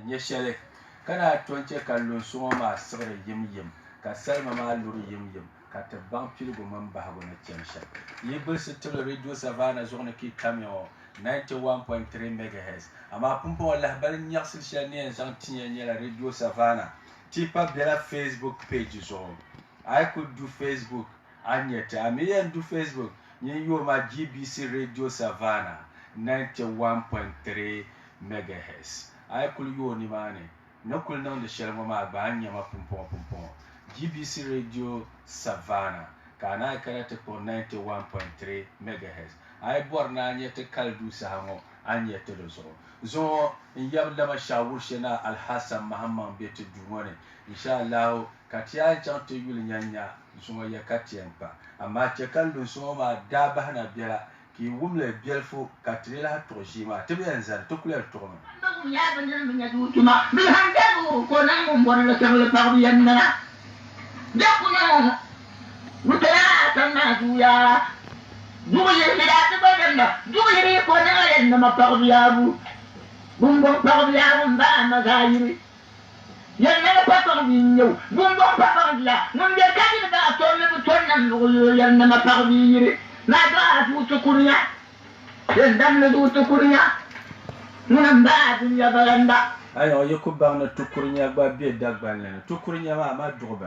nye shɛli kana ton che ka lunsuŋɔ maa siɣiri yim ka salima maa luri yim ka ti baŋ piligu mini bahigu ni chani shɛm yi bilisi tibili radio savana zuɣu ni ki tamya ŋɔ 91.3 MHz amma pumpɔŋɔ lahibali nyɛɣisili shɛli ni yɛn zaŋ tinya nyɛla radio savana tipa bela Facebook page zuɣu a could do Facebook and yet I may do Facebook you my GBC radio savana 91.3 MHz I could you ni mane no could know the shell mama banya ma pumpɔŋɔ GBC radio savana kana karate po 91.3 MHz I born na nyete kaldu sahango anyete do zo yam lama shawur shena Alhassan Muhammad beti dumone inshallah katiya chante yul nyanya zuma ya katiyan pa amma ce kaldu so ma da bahna biya ki wumle bielfo katrila to jima to bien zar to kula to no ya bandan min ya dutuma bi handa ko nan mun bon la kala pa yanna da kuna mutara tanna duya duye ne da ta badanna duye ko na yanna ma pa biyabu bumbo pa biyabu ba ma gayiri yanna pa pa biyo bumbo pa pa biya mun de kadi ba to le bu ton nan duye yanna ma pa biyiri na da tu to kuriya yanna le du to kuriya mun ba dunya balanda ayo ye ko bang na tukurinya gba bi dagba ne tukurinya ma doba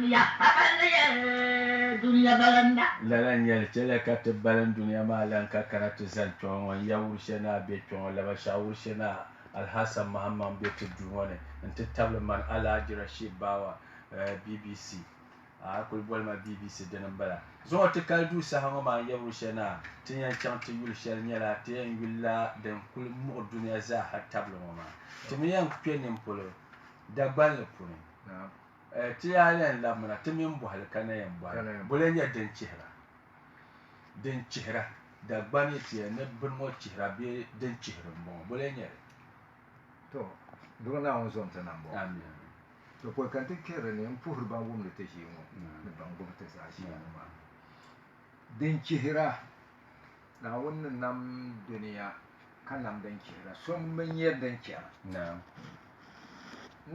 ya abale dunya balanda la nyel tele ka te balan dunya ma lan ka karatu zan ton ya wushena be ton la ba shawushena Alhassan Muhammad be te duwone ente table man Alhaji Rashid Bawa BBC a ko bol ma BBC denan bala zo te kaldu sa hango ma ya wushena tinya chante yul shel nyala te yulla den kul mo dunya za ha table ma timi yan penin polo dagbal polo ti ya yan lamna timi mbo halkana yan bo bolen ya den chihra dagbani ti ne bin mo chihra be den chihra mo bolen ya to dona on zon tanambo amin to ko kan te kere ne mpur ba wum le te hiwo ne ba ngum te sa shi ma den chihra na wannan nam duniya kan nam den chihra so men ye den chihra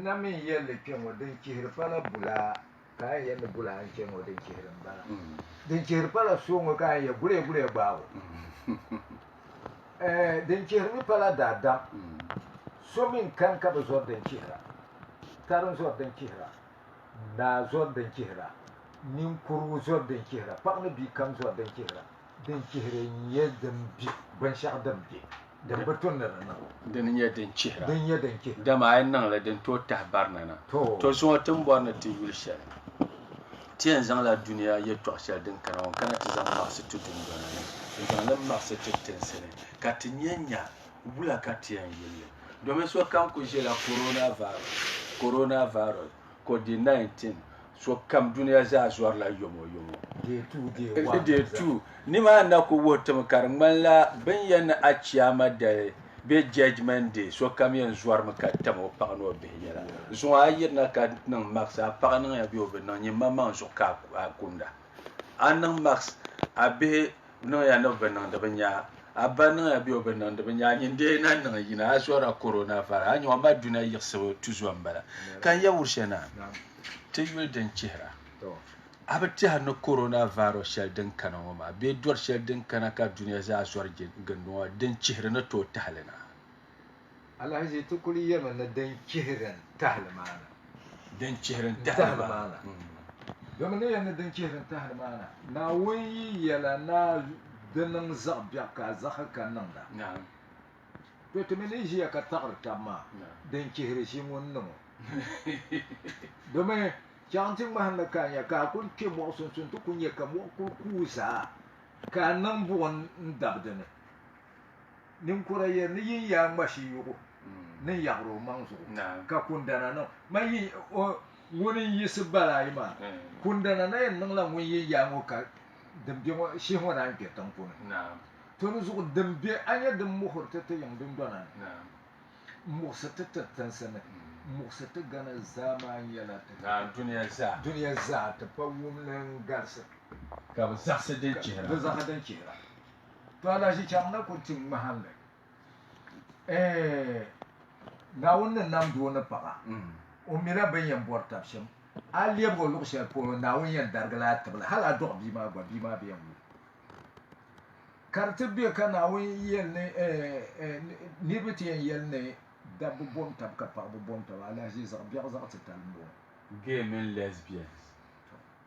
na min yelle kenwo den chihra pala bula ka yelle bula an kenwo den chihra ba den chihra pala so ngo ka ye gure bawo den chihra pala dada so min kan ka ba zo den chihra taron zo den chihra na zo den chihra nin kuru zo den chihra pak ne bi kam zo den chihra ye den bi ban sha den bi den batun na den ye den chihra da ma ayin nan la den to tahbarna na to so tun bor na ti yulsha tien zang la dunia ye to shal den kana ti zang ma se tudun dona ne zang la ma se tutin sene ka tinyanya bula ka tiyan yelle do me so kan ko je la coronavirus COVID-19 so kam dunia za zuwar la yomo de tu ni ma na ko wotum karman la ban yana a ciyama da be judgment day so kam yan zuwar maka tamo pagno be yara zo ayir na ka nan maxa pagno ya biyo be nan yimma man so ka akunda anan max abe no ya no be nan da banya abana ya biyo be nan da banya nyinde nan nan yina asora corona fara anyo ma duna yirso tuzo mbala kan ya wurshena te yul den chihra abati hanno coronavirus shel den kana ma be dor shel den kana ka duniya za asor gando den chihra na to tahlana alhaji tukuli yemen na den chihran tahlamana domin ne yana den chihran tahlamana na wuyi yala na denan zabya ka zaka nan da to to mene ji ka tagrta ma den chihra shi wannan domin jantin mahalla kan ya ka kun ke mo sun to kun ya ka mo kusa ka nan buwan dabdane nin kuraye ni yin ya mashi yugo nin ya ro manzo ka kun dana no mai woni yisi balai ma kun dana na nan la mun yin ya mo ka dambe mo shi ho na ke tan kun to no zu dambe anya dum mo horta ta yang dum dona mo satata tan sana muksata gana zaman yana ta duniya za ta fawunan garsa ka ba za su den to ala shi can na kuntin mahalla naawuni ni nam doo ni paɣa o mila bin yɛn bɔri tabi shɛm a lebigi luɣu shɛli polo naawuni yɛn darigila a tibili hali a dɔɣi bia maa gba bia maa bɛ yɛn wu ka di ti bɛ ka naawuni yɛli ni niriba ti yɛn yɛli ni dabba bɔm tabi ka paɣaba bɔm tabi alaʒi zaɣ biɛɣu zaɣ titali n bɔŋɔ gay mini lesbians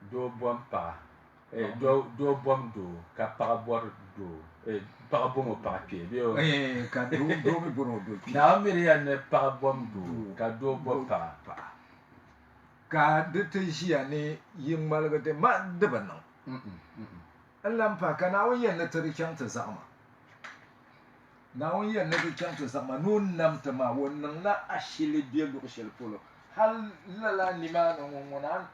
doo bɔm paɣa doo bɔm doo ka paɣa bɔri doo paɣa bɔm o paɣa kpee ka doo mi bɔri o doo kpee naawuni miri yɛli ni paɣa bɔm doo ka doo bɔm paɣa ka di ti ʒiya ni yi ŋmaligi di ma di bi niŋ n lan pa ka naawuni yɛn ni ti di chaŋ ti zaɣama naawuni yɛn ni di chaŋ ti zaɣama ni o nam ti maa o niŋla ashili bɛ luɣu shɛli polo hali lala nimaani ŋɔŋɔna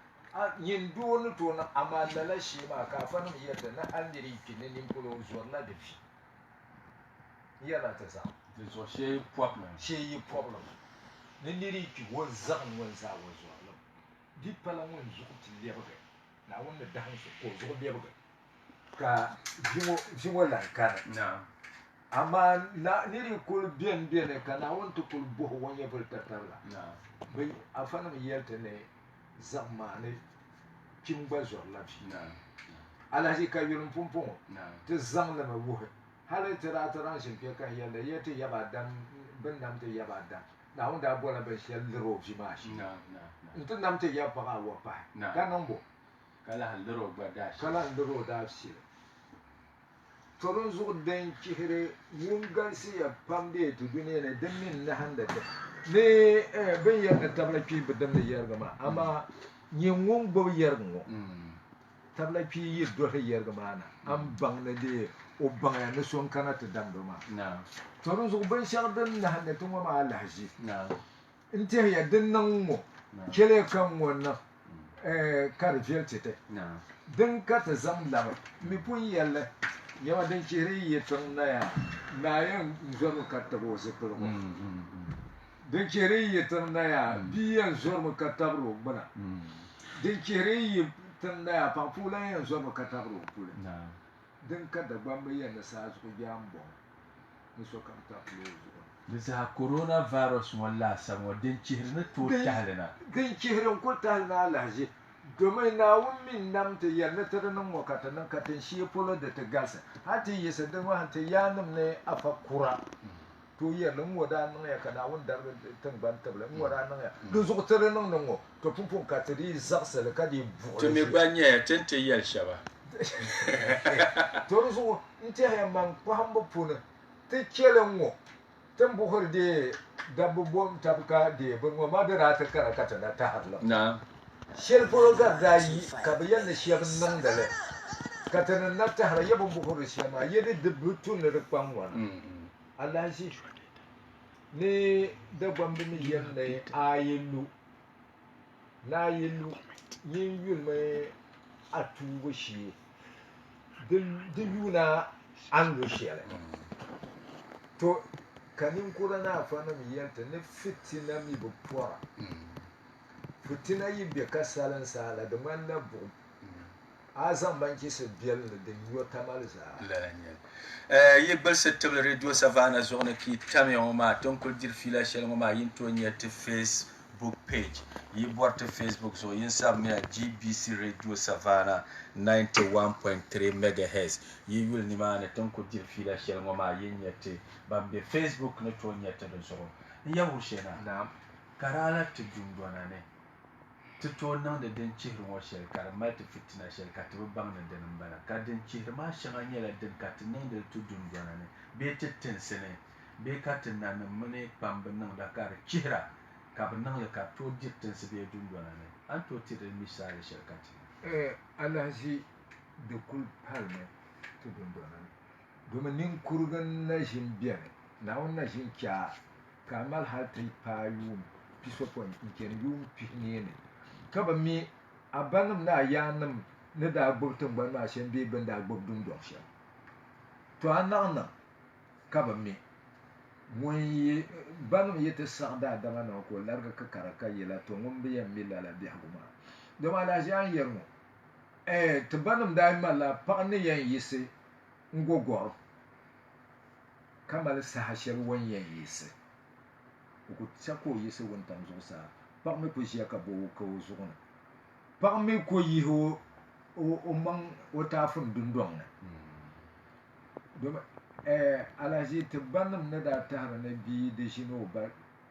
yin doo ni tooni amaa lala shee maa ka afa nim yɛlli na a niri kpi ni nimpolo zɔrila di fi yɛla ti zaɣam di zuɣu shee pɔbli shee yi pɔbli ni niri kpi wo zaɣam ŋun zaa wo zɔrili di pala ŋun zuɣu ti lɛbigi naawuni ni daham so ka o zuɣu lɛbigi ka ʒiŋo lan kani amaa niri kuli biɛni ka naawuni ti kuli buɣi o nyɛvili tatabila bi afa nim yɛlti ni zaɣam maa ni kpim gba zɔrila fi alaʒi ka yulim pumpɔŋɔ ti zaŋlimi wuhi hali ti daa ti raŋ shinkpɛ kan yɛlli yɛ ti yaba dam bin nam ti yaba dam naawuni daa bɔla binshɛli liri o vi maa shi n ti nam ti yaba paɣa a wa pahi ka niŋ bo ka lahi liri o gba daa shi ka lahi liri o daa shili to din zuɣu din chihiri ŋun galisiya pam dee ti duniya ni din min nahandi ti ni bin yɛrigi tabila kpee bi dimdi yɛrigi maa amaa nyɛ ŋun gbubi yɛrigi ŋɔ tabila kpee yi dɔli yɛrigi maa na an baŋni dee o baŋya ni so n kana ti damdi maa to din zuɣu binshɛɣu din nahandi ti ŋɔ maa lahaʒi n tihiya din niŋ ŋɔ chɛliya ka ŋɔ niŋ ka di viɛli titi din ka ti zaŋ labi mi pun yɛlli nyɛma din chihiri yi tiŋ na ya naa yɛn zɔrimi ka tabi o zipiligu din chihiri yi tiŋ na ya bia yɛn zɔrimi ka tabiri o gbina din chihiri yi tiŋ na ya paɣa puula yɛn zɔrimi ka tabiri o puli din ka dagbambi yɛn ni saa zuɣu yaa n bɔŋɔ ni so kam tabiri o zuɣu di zaa corona virus ŋɔ laasabu ŋɔ din chihiri ni tooi tahali na din chihiri n kuli tahali na alahaʒi domin naawuni min nam ti yɛli ni ti di niŋ ŋɔ ka ti niŋ ka tin shee polo di ti galisi a ti yisi di ŋɔ ti yaa nim ni afa kura to yɛli n ŋɔ daa niŋya ka naawuni darigi tingbani tibili n ŋɔ daa niŋya di zuɣu ti di niŋ niŋ ŋɔ to pumpum ka ti di zaɣasili ka di buɣuli ti mi gba nyɛya tin ti yɛli shɛba to di zuɣu n tiɛhiya man kpahambu puni ti chɛli n ŋɔ tin buɣuri dee dabba bom tabi ka dee bi ŋɔ ma di daa ti kana ka ti na tahirila shɛli polo gari daa yi ka bi yɛn ni shɛba niŋdili ka ti ni na tahira yɛ bi buɣuri shɛli maa yɛ di bi tu ni di kpaŋ ŋɔna alaʒi ni dagbambi mi yɛn ni aayilu naayilu yin yulimi a tuubu shee di yuuna an lu shɛli to ka ninkura ni afa nim yɛlti ni fitina mi bi pɔra fitina yi bɛ ka salin saala di ŋmanila buɣum a zaŋ banchisi biɛlli din nyɔ tamali zaa yi gbilisi tibili radio savana zuɣu ni ki tamya ŋɔ maa tin kuli diri fiila shɛli ŋɔ maa yin tooi nyɛ ti facebook page yi bɔri ti facebook zuɣu yin sabi miya gbc radio savana 91.3 megahertz yi yuli nimaani tin kuli diri fiila shɛli ŋɔ maa yin nyɛ ti ban bɛ facebook ni tooi nyɛ ti di zuɣu n ya wushena ka raala ti dundɔna ni ti tooi niŋdi din chihiri ŋɔ shɛli ka di mali ti fitina shɛli ka ti bi baŋdi din n bala ka din chihiri maa shɛŋa nyɛla din ka ti niŋdi ti dundɔna ni bee ti tinsi ni bee ka ti nanim mini kpambi niŋda ka di chihira ka bi niŋli ka tooi diri tinsi bee dundɔna ni a ni tooi tiri misaali shɛli ka ti alaʒi di kuli palimi ti dundɔna ni domin ninkurigu na ʒin biɛni naawuni na ʒin chaa ka a mali hali ti paai yuumi pisopɔin n chɛni yuumi pihi neeni ka bi mi a ba nim ni a yaa nim ni daa gbubi tingbani maa shɛm bee bin daa gbubi dundɔŋ shɛm to a naɣ niŋ ka bi mi ŋun yi ba nim yi ti saɣa daadama nima ko larigi kikara ka yila to ŋun bi yɛn mi lala biɛhigu maa dama alaʒi an yɛri ŋɔ ti ba nim daa malila paɣa ni yɛn yisi n go gɔri kamal saha shɛli wan yɛn yisi o ku sa ka o yisi wuntaŋ zuɣusaa paɣa mi ku ʒiya ka bo ka o zuɣu ni paɣa mi ku yihi o maŋ o taafin dundɔŋ ni domi alaji ti banim ni daa tahari ni bia di ʒini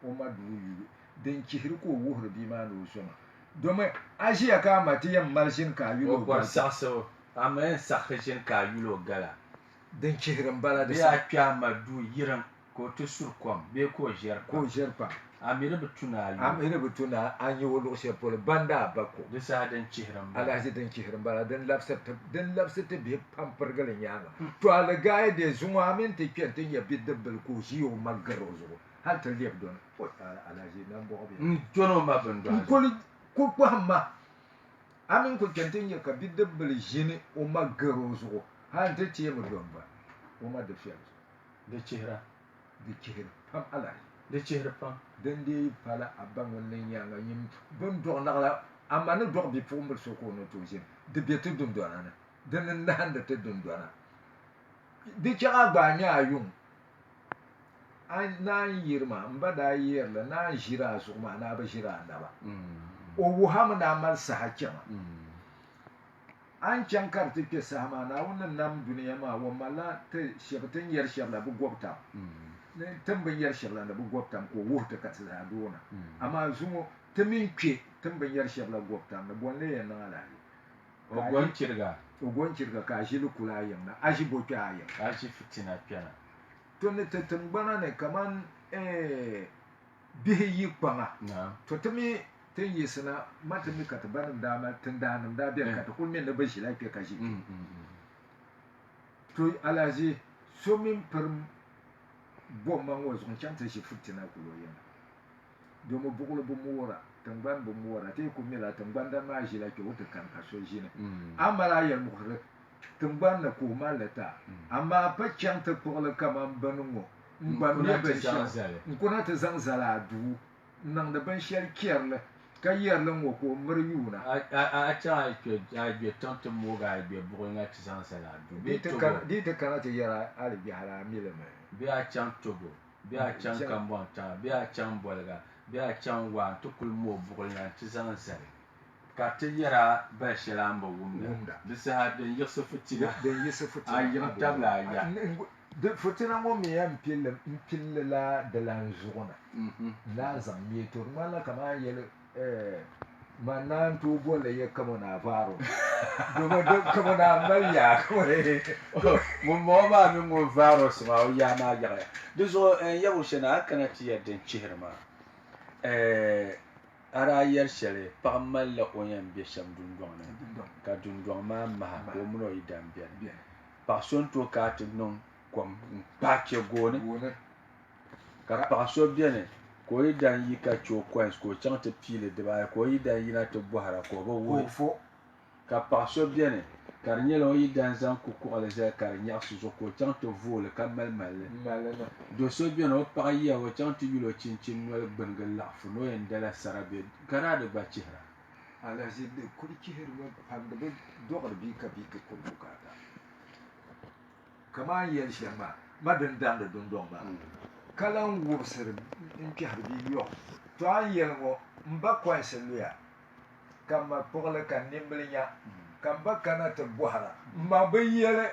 o ma duu yuli din chihiri ka o wuhiri bia maa ni o soma domi a ʒiya ka a ma ti yɛn mali ʒini ka a yuli o bɔri saɣisi a ma yɛn saɣisi ʒini ka a yuli o gala din chihiri n-bala di bee a kpe a ma duu yirim ka o ti suri kom bee ka o ʒɛri pam a mi di bi tu ni a yuli a mi di bi tu ni a nyɛ o luɣu shɛli polo banda a ba ko di saha din chihiri n-bala alaji din chihiri n-bala din labisiri ti bihi pam pirigili nyaaŋa to aligaai de zuŋɔ a min ti kpɛni ti nyɛ bidibbil ka o ʒi o ma gari o zuɣu hali ti lɛbi dɔni alaji nan bɔɣu bi n-tɔni o ma bindɔɣu ku kpahim ma a min ku kpɛni ti nyɛ ka bidibbil ʒini o ma gari o zuɣu hali ti teemi dɔni ba o ma di fɛli di chihira di chihiri pam alaji di chihiri pam din dee pala a ba ŋun ni nyaaŋa yim bin dɔɣu naɣala a ma ni dɔɣu bipuɣimbili so ka o ni tooi ʒini di be ti dundɔna ni di ni nahindi ti dundɔna di chaɣa gba a nyɛ a yuŋ naan yirima n ba daa yirili naan ʒiri a zuɣu maa naa bi ʒiri a naba o wuhami ni a mali saha chɛŋa an chaŋ ka di ti kpe saha maa Naawuni ni nam duniya maa o malila ti shɛba tin yɛri shɛba la bi gɔbi tam tin bin yɛri shɛba la ni bi gɔbi tam ka o wuhi ti ka ti zaa doona amaa zuŋɔ ti min kpe tin bin yɛri shɛba la gɔbi tam ni bɔnli yɛn niŋ alahi o gɔnchiriga ka a ʒili kula a yiŋ na a ʒi bo kpe a yiŋ a ʒi fitina kpɛna to ni ti tingbana ni kaman bihi yi kpaŋa to ti mi tin yisina ma ti mi ka ti banim daa mali tin daanim daa bɛni ka ti kuli mi ni bi ʒila kpe ka ʒi kpe to alaji so min piri bom maŋ o zuɣu chaŋ ti ʒi fitina kuli o yiŋ domi buɣuli bi moora tingbani bi moora ti yi ku mila tingbani dan maa ʒila kpe o ti kan ka so ʒini a mali a yɛlmuɣiri tingbani ni ka o malli ta amaa pa chaŋ ti kpuɣili kaman bini ŋɔ n gba mɛ binshɛɣu n kuna ti zaŋ zali a duu n niŋdi binshɛli kɛrili ka yɛrili ŋɔ ka o miri yuuna a chaŋ a gbe tiŋ ti mooga a gbe buɣuli ŋa ti zaŋ zali a duu di ti kana ti yɛra alibiɛhiri a milimi bee a chaŋ Togo bee a chaŋ Kambɔŋ tiŋa bee a chaŋ Bɔliga bee a chaŋ waa ti kuli mo buɣuli ŋa ti zaŋ zali ka ti yɛra bali shɛli a ni bi wumda di saha din yiɣisi fitina a yiŋ tabila a ya fitina ŋɔ mi yɛn pilli la di lan zuɣu na laa zaŋ mi to di ŋmanila kaman yɛli man naan tooi bolli yɛ kamo na vaaro domi kamo na mali yaa ŋun ma o maa mi ŋun vaaro sima o yaa maa yaɣaya di zuɣu yɛbu shɛli a kana ti yɛri din chihiri maa ara yɛri shɛli paɣa malila o yɛn be shɛm dundɔŋ ni ka dundɔŋ maa maha ka o mini o yidana bɛni paɣa so n tooi ka ti niŋ kom n kpaai kpe gooni ka paɣa so bɛni ka o yidana yi ka che o coins ka o chaŋ ti piili dibaayi ka o yidana yina ti bɔhira ka o bi wuhi ka paɣa so bɛni ka di nyɛla o yidana zaŋ kukuɣili zali ka di nyaɣisi zuɣu ka o chaŋ ti vooli ka malimalli do so bɛni o paɣa yiya o chaŋ ti yuli o chinchini noli gbingi laɣifu ni o yɛn dala sara be ka naa di gba chihira alaji di kuli chihiri mi pam di bi dɔɣiri bii ka bii ti kuli bukaata kaman yɛli shɛli maa ma din damdi dundɔŋ maa ka lan wubisiri n kpɛhiri bii yɔɣu to an yɛli ŋɔ n ba kɔnsi luya ka ma puɣili ka nimbili nya ka n ba kana ti bɔhira n ma bi yɛli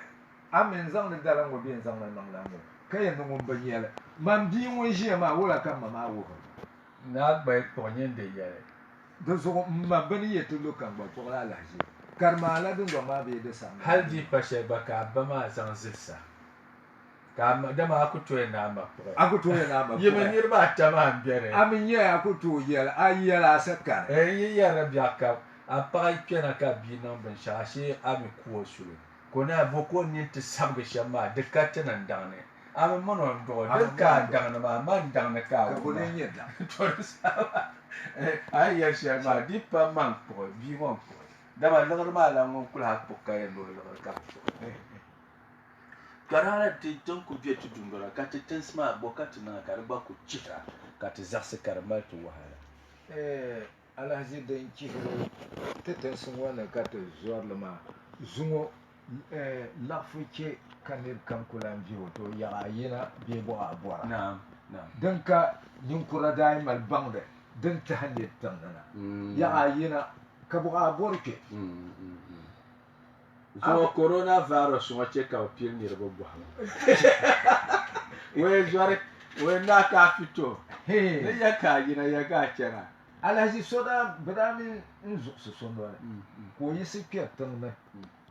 a mi n zaŋdi dala ŋɔ bee n zaŋdi niŋla ŋɔ ka yɛn niŋ ŋun bi yɛli man bii ŋun ʒiya maa wula ka ma maa wuhiri naa gba kpuɣi nyɛndi yɛli di zuɣu n ma bini yɛ ti lu kan gba puɣila alaji ka di maa la dundɔŋ maa bee di sami hali di pa shɛli gba ka a ba maa zaŋ zilisa dama a ku tooi naa ma kpuɣi a ku tooi naa ma kpuɣi yimi niriba ata maa n bɛni a mi nyɛ a ku tooi yɛli a yɛli a sakari yi yɛrila biɛɣu ka a paɣa kpɛna ka bia niŋ binshɛɣu ashee a mi ku o suli ko naa bo ko ni ti sabigi shɛm maa di ka ti ni daŋ ni a mi mini o duɣu di ka a daŋ ni maa ma n daŋ ni ka a wuma to di saba a yi yɛri shɛli maa di pa ma n kpuɣi bia ŋɔ n kpuɣi dama liɣiri maa la ŋun kuli ha kpuɣi ka yɛn lo liɣiri ka kpuɣi ka rana ti tin ku bɛ ti dundɔla ka ti tinsi maa bo ka ti niŋa ka di gba ku chihira ka ti zaɣisi ka di mali ti wahala alaji din chihiri ti tinsi ŋɔ ni ka ti zɔrili maa zuŋɔ lafuke kanir kan kulan biyo to ya yina be bo abora na'am dan ka ninkura dai mal bangde dan ta hande tangana ya yina ka bo aborke so coronavirus wace ka pil ni rabo bo we jore we na ka fito ne ya ka yina ya ga kera alaji soda brami nzu sondo ko yisi ke tangna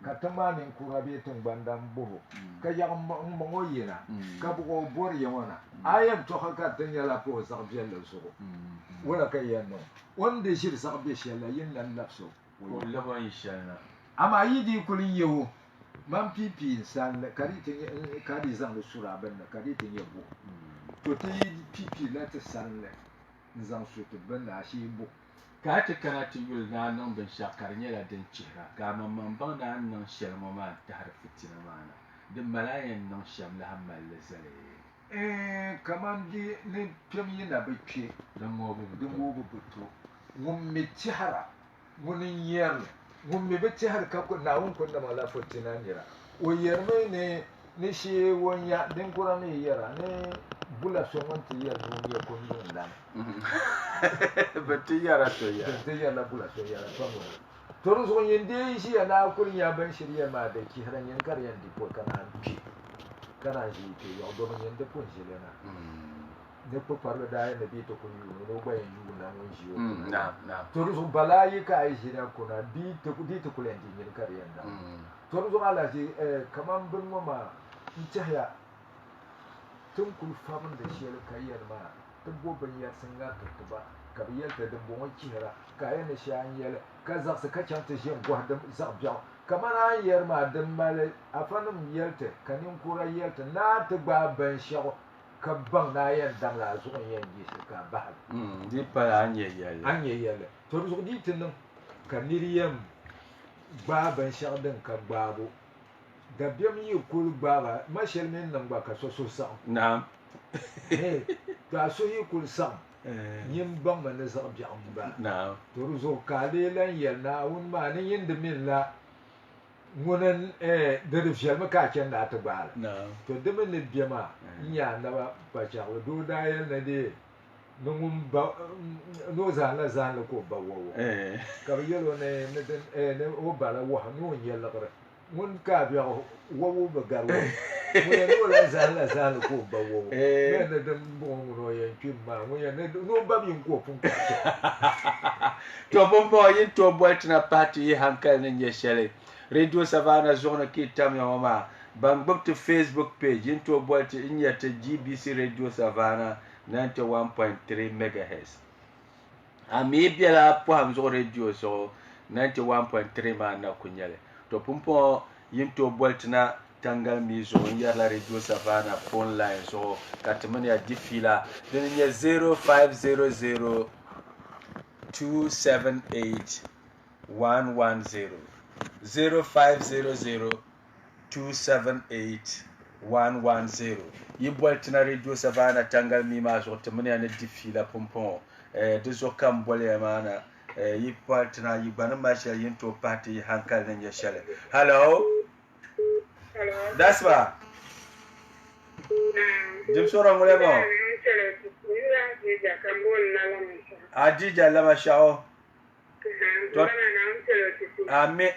ka tamba nin kura be tun bandan buhu ka ya mo yina ka bu bor yawana ayam to ka tan yala ko sa biyan da so wala ka yanno wanda shi sa be shi la yin lan lafso ko laban inshallah amma yidi kulin yawo man pipi san kari tin kari zan sura ban kari tin yabo to ti pipi la ta san le zan su to ban na shi bu ka ta karatu yul na nan ban shakar nyala din cira ga man ban da nan shelma ma ta har fitina mana din malayan nan shamla hammal zale kaman di ne pemi na bipe dan mo bu buto mun mi tihara mun yer mun mi bi tihar ka ko na won ko da mala fitina nira o yer ne shi won ya din kura ne yera ne bula so man ti yer no ye ko ni lan bati yara to ya bati yara bula so yara to mo toru so yin de shi ya na kun ya ban shirye ma da ki haran yan kar yan di ko kana pi kana ji to yo do man yan de pon shi le na ne po parlo da ya bi to kun yu no ba yin yu na won shi yo na toru so balayi ka ai shi na kuna di to kulen di yan kar yan da toru so ala ji kaman bin ma in ya tun kul famin da shi kayyar ma dabbobin ya sun ga ba ka biyar da dabbobin kira ka yana shi an yele ka za su kacan ta shi gwa da zabja kamar an yar ma dan male a fanin yelta kanin kura yelta na ta ba ban shawo ka ban na yan dan la su yan ji su ka ba di pa an yele to su di tin ka niriyam ba ban shawo din ka babu da biyan yi kul baba mashal min nan ba ka so sa na'am ka so yi kul sam yin ban man da zab jam ba na'am to ruzo ka le lan yel na un ma ni yin da min la ngunan da rifiyar maka ken da ta ba na'am to da min ne biyama nya na ba cha do da yel na de nungun ba no zala ko ba wo ka yelo ne ne o ba la wa no yel la mun ka biya wawo ba garwo mun no la zala ko ba wo ne da dan bon no yankin ma mun ya ne no ba bin ko fun to bon bo yin to bolt na party hankal ne ya shele radio savana zone ki tam ya mama ban gbab to Facebook page yin to bolt in ya ta GBC radio savana 91.3 megahertz ami biela po am zo radio so 91.3 ma na kunyale to pumpo yinto boltina tangal mizo yala radio savana phone line so katamani ya difila then ya 0500 278 110 0500 278 110 yi boltina radio savana tangal mi ma so tamani ya difila pumpo de zo kam bole mana yi partner yi bana masha yin to party hankal nan ya shale hello that's why jim soro mule bo adija lama shao to amen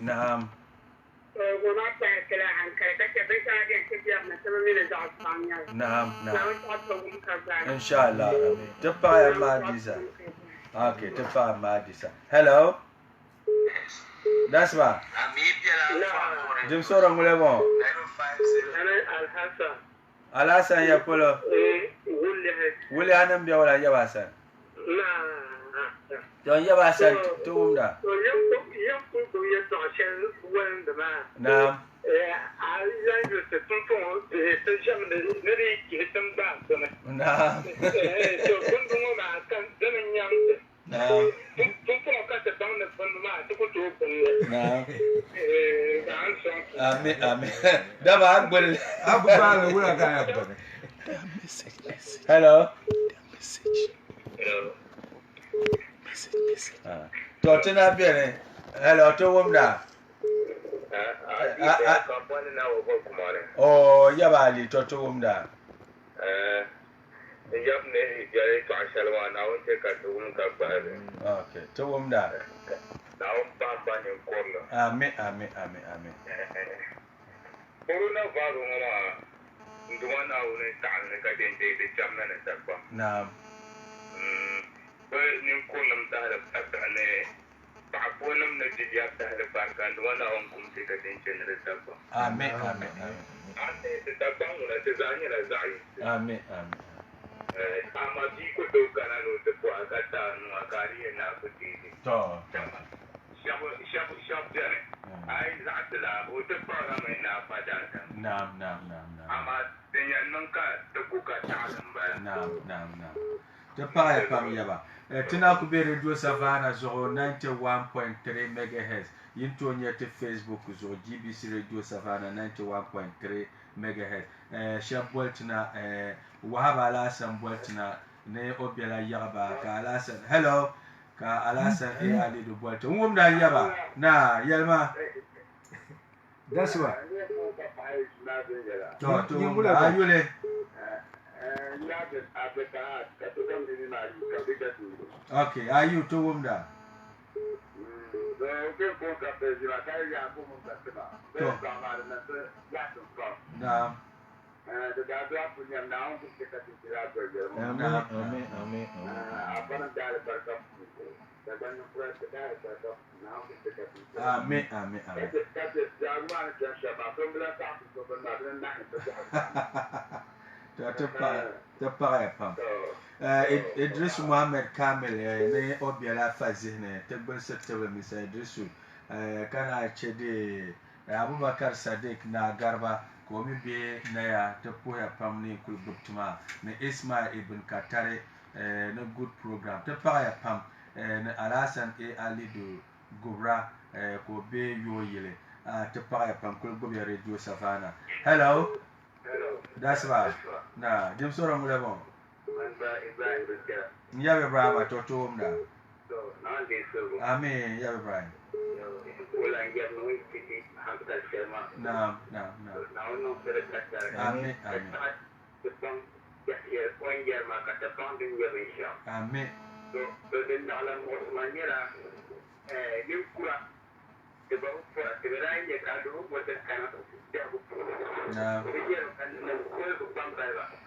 naam نعم إن شاء الله آمين تبقى يا ماديسا أوكي تبقى ماديسا hello that's why جم صورة ملبون الحسن يا بولو ولي أنا بيا ولا يا باسن يا باسن توم دا نعم نعم نعم آمين آمين ده ما أقبل ولا كاي hello to tana bene hello to wumda oh yabali to wumda yab ne jare to ashalwa na wonte ka to wum ka bare okay to wumda na won pamba ni korlo amen corona virus ngama ndwana wona tan ka den de jamna na tabba naam ba ni kollam ta da ta ne ba kollam na jiya ta da barka ndwana on kum te ka den chen da tabba amen ante ta tabba wona te zanya la zai amen ama ji ko do kana no te ko akata no akari na ko ti to shabu jare ai zatla o te program na fada naam ama den nan ka te ku ka ta ba naam te pa ya pam yaba tina ku be radio savana 91.3 megahertz yinto nyete Facebook zo GBC radio savana 91.3 megahertz shabwaltina wahab alasan boltina ne obiala yaba ka alasan hello ka alasan ali do bolta wumda yaba na yelma that's why to ayule okay ayu to wumda naam amen te pa pam Idris Mohammed Kamel ne obiala fazine te gbel sektewe misa Idrisu kana chede Abubakar Sadiq na Garba ko mi be na ya te poya pam ni kul guptuma ne Ismail ibn Katare na good program te pa ya pam ne Alasan Ali do Gubra ko be yoyele te pa ya pam kul gubya radio Savana hello that's right na dim soro mu lebo Yabe Brahma to mda amen yabe Brahma naam amen amen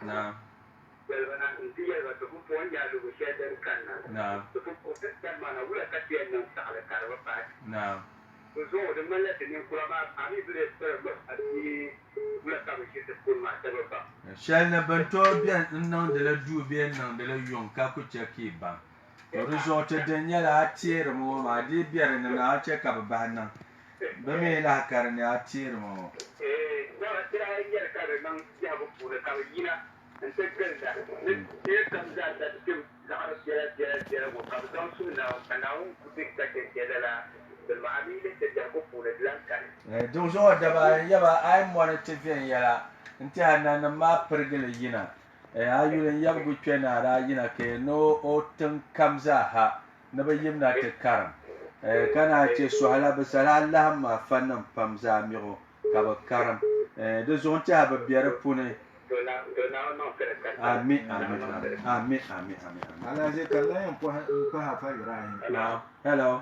naam naam Shalna banto bien non de la du bien non de la yon ka ku cheki ba to resort de nyala atire mo ma di bien na che ka ba nan ba me la karne atire mo no tira yer ka nan ya bu pure ka yina entekenda ne kam da tim da jere mo ka don su na kana un ku dik ta ke la donc zo daba yaba ay mo na tevien yala nti hanana ma pergele yina ayulen yabgu twena ra yina ke no otin kamza ha na bayimna te karam kana ce suhala basala Allah ma fannan pamza miro ka ba karam de zonti ha ba biara pune amin ala je kala yan ko ha fa Ibrahim now hello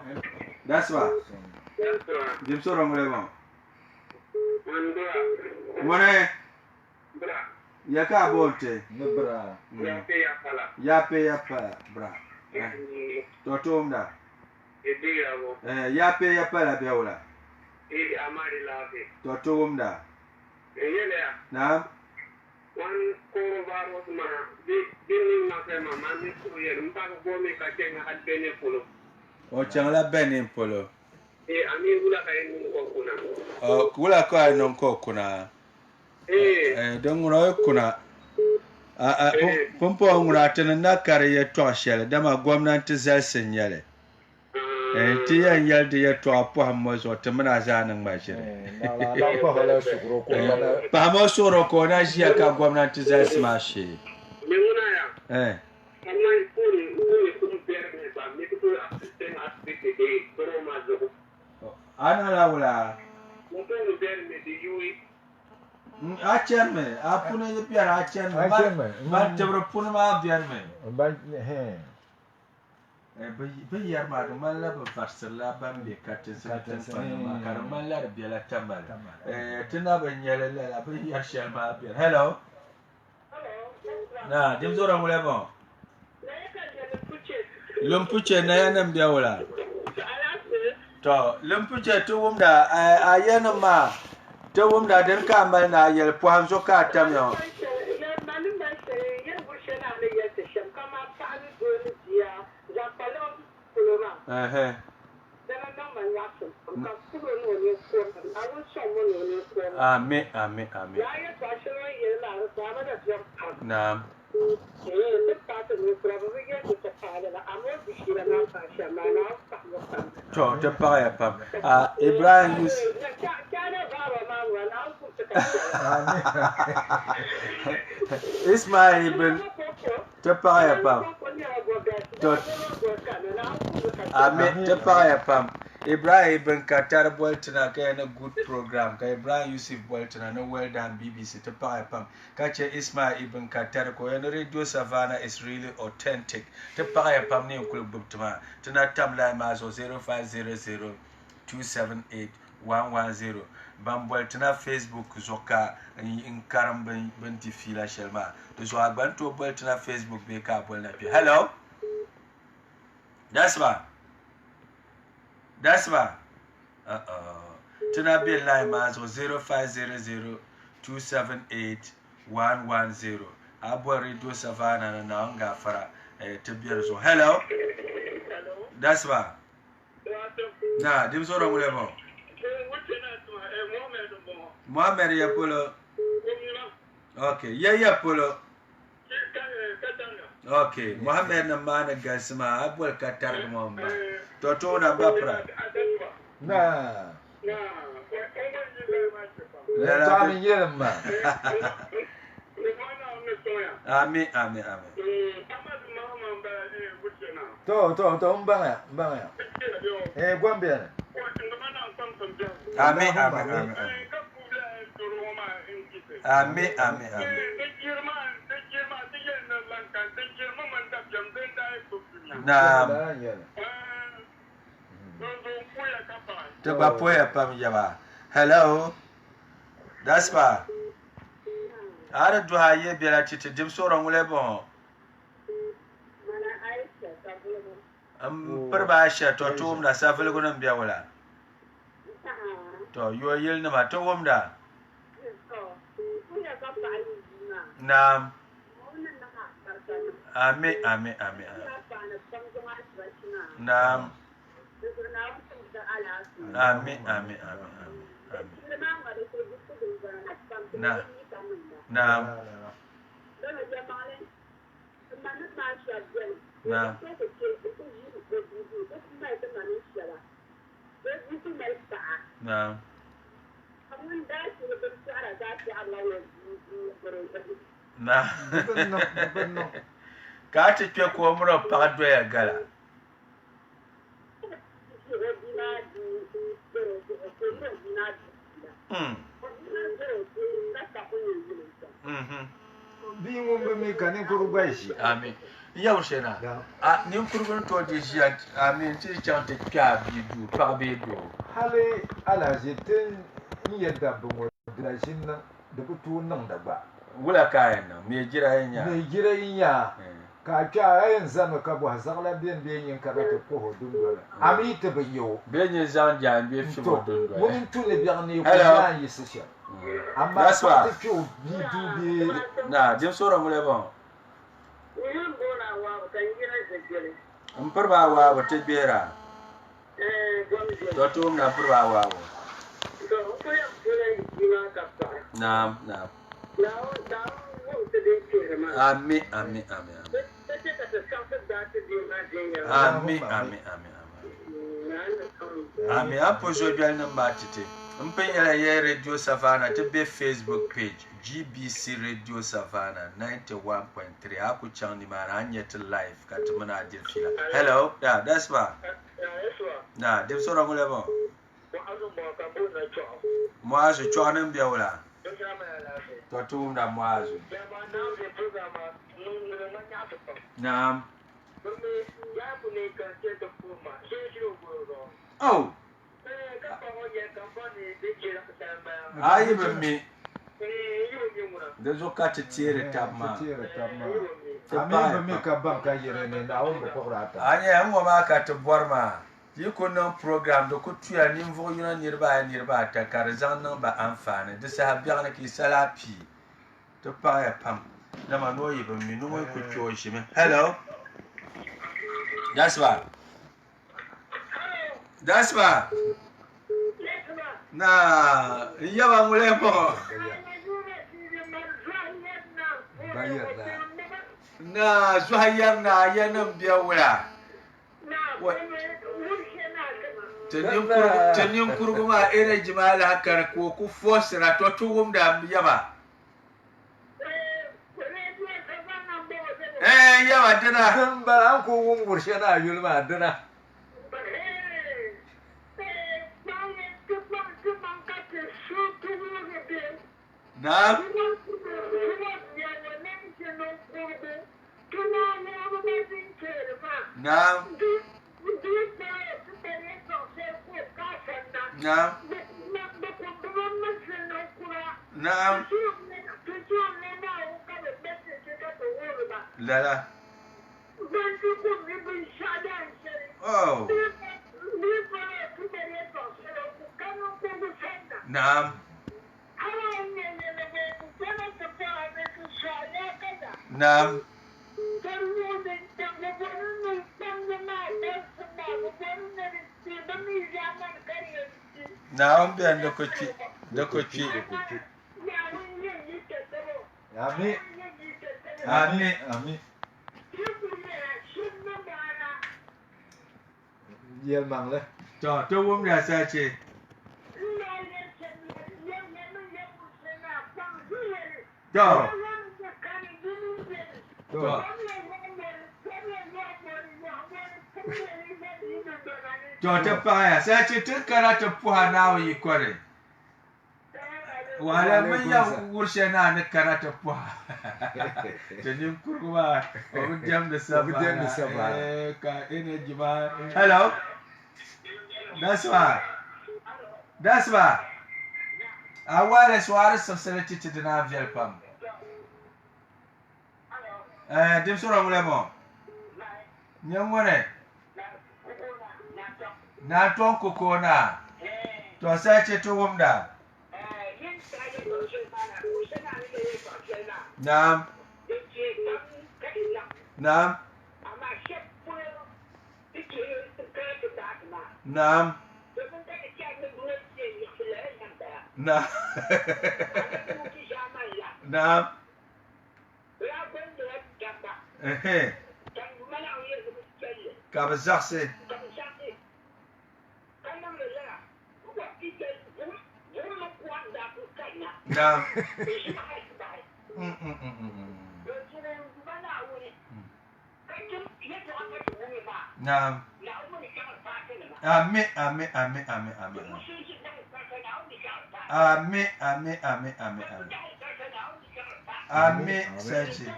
that's what dim soro ngole ba mone ya ka bolte ne bra ya pe bra to mda ya pe la beola amari la to mda na wan koro baros ma di na fe ma ni ko yer mpa ko me ka kenga hat bene polo o changla bene polo ami wula ka en ko kuna wula ko ay non ko kuna don ngoro kuna pompo ngura tan na kare ya to shele dama gwamnati zalsin yale ti yan yalde ya to apo hammo zo te muna zanin ba shire la ko hala sugro ko ba mo soro ko na shi ka gwamnati zalsin ma shi me muna ya amma ko ni ko ni kun berne ba me ko assistant assistant de Ana la wala. Mungkin udah di UI. Achen me, apuna ye piara achen me. Achen me. Ba jabro puna ma biar me. Ba he. Ba yar ma do malla ba farsala ban be katin satin fana ma karman la biya la tambal. Tuna ban yele la ba yar shel ma biar. Hello. Na, dim zora mule bon. Lumpuche na yana biya wala. To, lumpuche tu wumda ayana ma. Tu wumda den kamal na yel puan zo ka tam yo. Amen, amen, amen. Naam. To, te paya pam. Ibrahim Ismail ibn te paya pam. Amen, te paya pam. Ibrahim ibn Qatar Boltona kaya na good program. Kaya Ibrahim Yusuf Boltona na well done BBC te paya pam. Kache Ismail ibn Qatar ko yana Radio Savannah is really authentic. Te paya pam ni ukul bubtuma. Tuna tamla mazo 0500 278 110. Ban Boltona Facebook zoka in karam ben tifila shelma. To so agban to Boltona Facebook be ka bol na pi. Hello. That's one. That's why. Tuna be line mazo 0500 278 110. Abo Radio Savannah na nga fara tibiyar so. Hello. That's why. Na, dim so wrong level. Mohammed ya polo. Okay, ya polo. Okay, Mohammed na mana gasma abo katar mo mba. Toto na bapra. Na. Ya tami yelma. Amen. To mbanga. Gwambia. Amen. Naam. Teba poya pam yaba. Hello. That's why. Ara duha ye biara titi dim so ron wule bon. Perba Aisha to tum na safel gonam biya wala. To yo yel na ma to womda. Naam. Amen. Naam. Amen. Naam. Ka ti kwe ko muro pa do ya gala. Bi ngombe mi kani kurubaishi. Amen. Yau shena. Ni kurubun to de shi amen ti chante ka bi du pa be do. Hali ala jitin yadda bungo da shin nan da fito nan da ba. Wula kayan nan me jira yin ya. Ka kya ayin zama ka bo hazala bien yin ka ta ko hodun dole. Ami te banyo. Benye zan jan be fi hodun dole. Mun tule biyan ne ko ya yi sisha. Amma That's why. ta kyo bi du bi Na dim so ron wule bon. Perba wa ba te bera. To na perba wa. Naam. Amen. Apojo bial na matite. Mpenya ya Radio Savannah te be Facebook page GBC Radio Savannah 91.3. Aku chang ni mara anyet live katumana adil fila. Hello. Yeah, that's why. Nah, dem so rangule bon. Moazu chonin biawla. To tumda moazu. Naam. Oh. Ayi bami. Da zo ka tire tabma. Ami bami ka banka yere ne na on ko rata. Anya mo ma ka to borma. Yi ko non program do ko tuya nimvo yuna nirba ta kar zan nan ba amfani. Da sa biya na ki salapi. To pa ya pam. Da ma no yi bami no ko kyo shi me. Hello. Jasper. Jasper. Na yaba mule po. Na zuhayar na yanan biya wura. Tanyin kurguma ina jimala haka ko ku fosira to tugum da yaba. Yaba dana. Dan ba an ko won gurshe na yulma dana. Naam. Naam. Naam. Naam. Lala. Oh. Naam. Naam. Naam biyan da kuci. Ami. Yel mangle. To wum da sace. To ta faya sace tun karata puha nawo yi kware. Wala mun ya wurshe na ni karata puha. Tanin kurwa obin jam da saba. Ka ina jima. Hello. That's why. Awale sware society to dina viel pam. Dim sura mulemo. Nyamore. Na ton kokona. To sace to wumda. Naam. Naam. Naam. Naam. Naam. Ka ba zaxse. Naam. Naam. Amin. Amin, sace.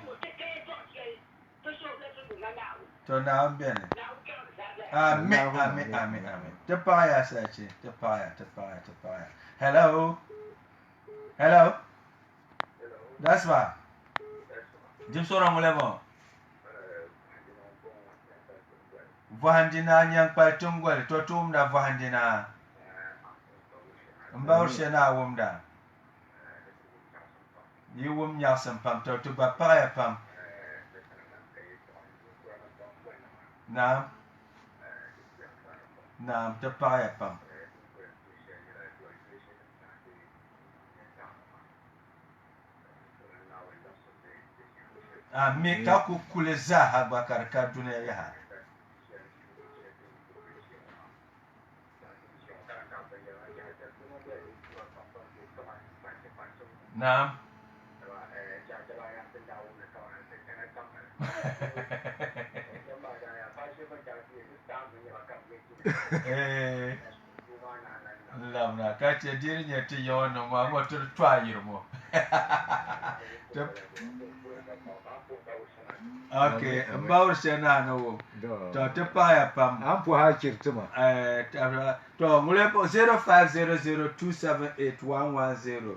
To na ambiane. Amin. Tapaya sace. Tapaya. Hello. That's why. Dim sora mulemo. Vahandina nyang pa tungwal to tumda vahandina. Mbawr shena wumda. Yi wum nyasam pam to ba paya pam. Naam, te paya pam. Me ka ku kule zaha bakar ka dunia ya. Naam. ka ce diri ne ti yawan nan ma motor twayir mo okay mbawur sena no to te pa ya pam an po ha kirtuma to mule 0500278110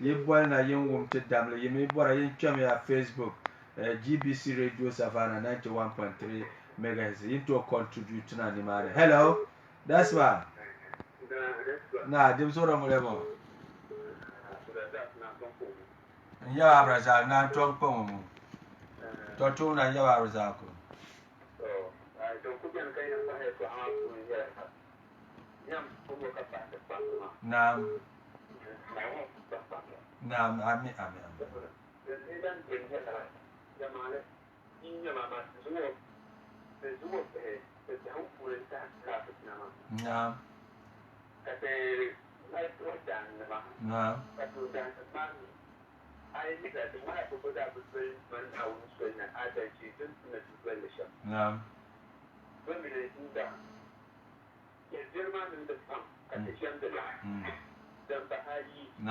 yibwal na yin wum te damle yimi bora yin cham ya Facebook GBC Radio Savannah 91.3 megahertz yin to contribute na ni mare. Hello, that's why na dim sura mule mo ya abraza na to ko mo to to na ya abraza ko naam naam ami naam naam naam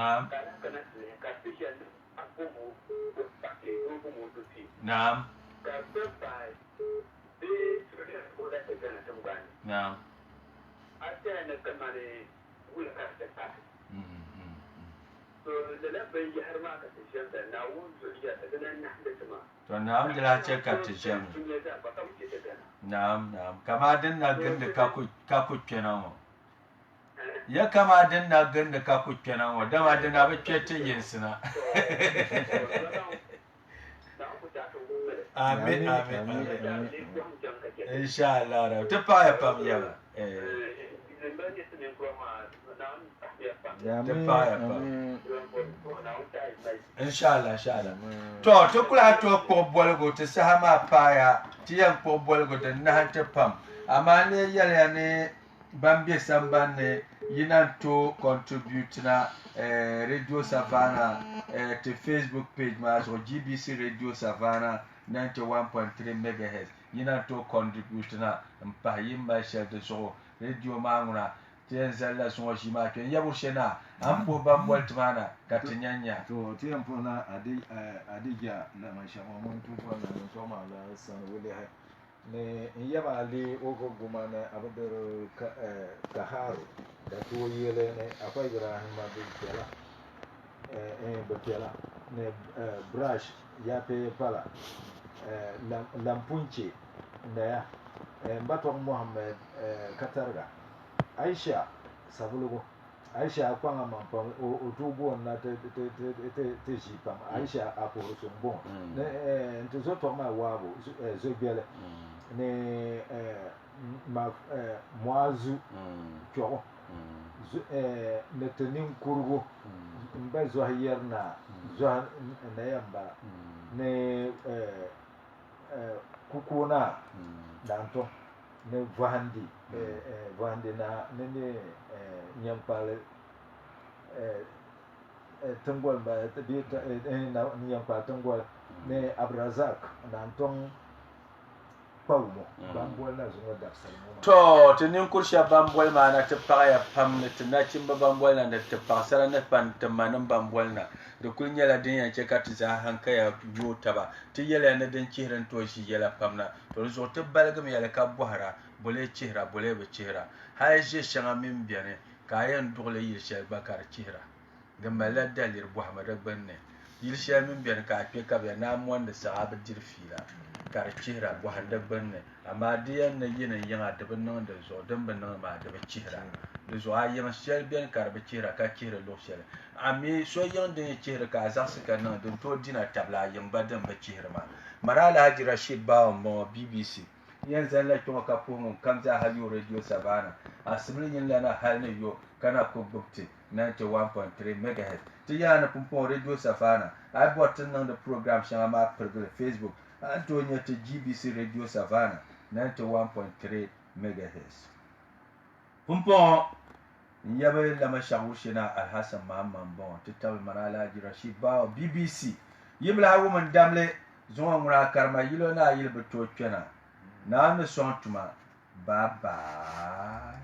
naam naam naam to naam jira ce ka tishem naam naam kama din na ganda ka ku kenan ya kama din na ganda ka ku kenan wa dama din na ba ce tin yin sina amin amin insha Allah ta fa ya fam ya inshallah to kula to ko bolgo to sahama paya tiyan ko bolgo da na ta pam amma ne yalla ne bambe sambanne yinan to contribute na Radio Savannah to Facebook page ma so GBC Radio Savannah 91.3 megahertz yinan to contribute na mpa yimba shel de so radio manguna tiyan zalla so shi ma ken yabu shena an po bambol tmana katinyanya to tiyan po na adija la mashama mun to ko na so ma la san wole ha ne yaba ali ogo gumana abdur kaharu da to yele ne akwai ibrahim abdullah bakela ne brush ya pe pala lampunche da mbato muhammad katarga aisha sabulugo aisha kwanga mampa otugo na te jipam aisha aporo sombo ne ntezo to ma wabo zogbele ne moazu kyo ne tenin kurgo mba zo yerna zo na yamba ne kukuna danto ne vandi na ne nyampale tungwal ba bi na nyampa tungwal ne abrazak danton paumo bambol na zuwa da salmo to tinin kursha bambol ma na ta ya pam ne tinacin ba bambol na da ta fasara na pan tamanin bambol na da kun yala din yance ka ta hankaya yota ba ti yala na din kiran to shi yala pam na to zo ta balgam yala ka buhara bole chihra bole be chihra hay je shanga min biane ka yan dole yirshal bakar chihra da mala dalir muhammad banne yirshal min biane ka pe ka be na mon da sahaba dirfila kar chihra buhanda banne amma diyan na yin yana da bannan da zo dan bannan ma da chihra da zo ayyama shal biane kar be chihra ka chihra lo shal ami so yan da chihra ka zasika nan don to dina tabla yan badan be chihra ma marala haji rashid bawo mo BBC yan zalla to ka pumun kamza hali Radio Savannah asibin yin lana halne yo kana ko bukti 91.3 megahertz ti yana pumpon Radio Savannah ai botin nan da program shan ma pergle Facebook Antonio to GBC Radio Savannah 91.3 megahertz pumpon yabe la mashawu shina Alhassan Muhammad bon titaw marala ji Rashid Bawo BBC yimla woman damle zuwa mura karma yilo na yilbe to kena na me son tuma bye bye